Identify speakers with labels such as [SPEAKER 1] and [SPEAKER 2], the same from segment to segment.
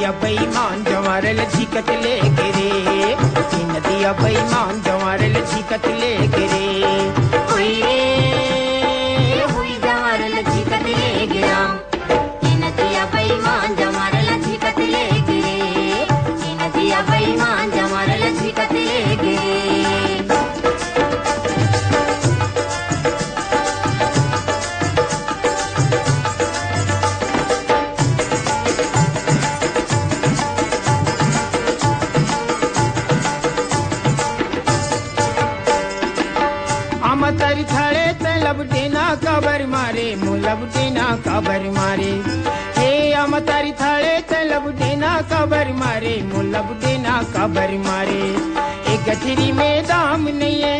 [SPEAKER 1] नदिया बेईमान जवारल झिकत ले गिरे, ये नदिया बेईमान जवारल झिकत ले गिरे।
[SPEAKER 2] हुई रे हुई जवारल झिकत ले गिरा, ये नदिया बेईमान जवारल झिकत ले गिरे, ये नदिया बेईमान जवारल झिकत ले गिरे।
[SPEAKER 1] तारी थाड़े ते लबटेना काबर मारे, मुलबटेना काबर मारे। हे आम तारी थाड़े ते लबटेना काबर मारे, मुलबटेना काबर मारे। एक गठरी में दाम नहीं है,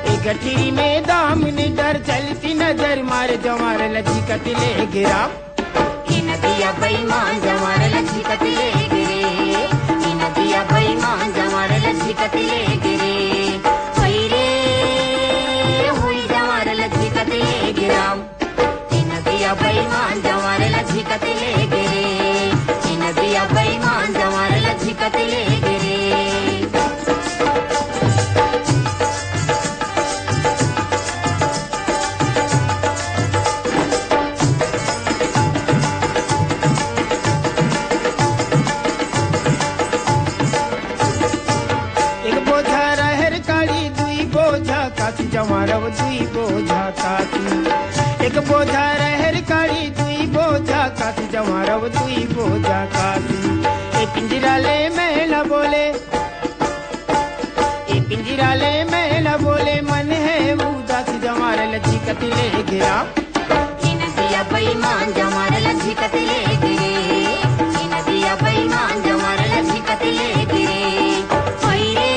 [SPEAKER 1] एक गठरी में दाम नहीं, डर चलती नजर मारे जवार लचीकत ले गिरा।
[SPEAKER 2] ये नदिया बेईमान जवार लचीकत ले गिरे, ये नदिया बेईमान जवार लचीकत ले गिरे। बेईमान जवारल झिकत ले गिरे, ये नदिया बेईमान जवारल झिकत ले गिरे।
[SPEAKER 1] एक बोझा रहर काली, दुई बोझा काची जवारव दुई बोझा काची। एक बोझा रहर काली, दुई बोझा काची जवारव दुई बोझा काची। ए पिंजरा ले मैला बोले, ए पिंजरा ले मैला बोले, मन है उदास जवारल झिकत ले गिरा।
[SPEAKER 2] ये नदिया बेईमान जवारल झिकत ले गिरे, ये नदिया बेईमान जवारल झिकत ले गिरे। हुई रे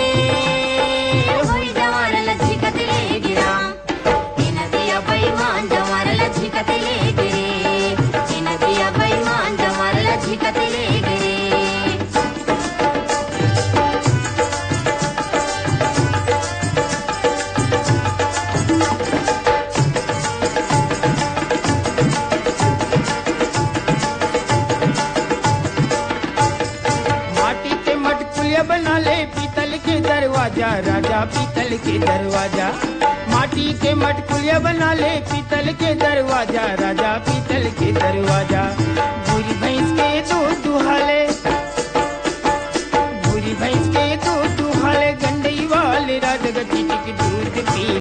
[SPEAKER 2] हुई जवारल झिकत ले गिरा, ये नदिया बेईमान जवारल झिकत ले गिरे, ये नदिया बेईमान जवारल झिकत ले गिरे।
[SPEAKER 1] माटी के मटकुलिया बना ले पीतल के दरवाजा, राजा पीतल के दरवाजा। माटी के मटकुलिया बना ले पीतल के दरवाजा, राजा पीतल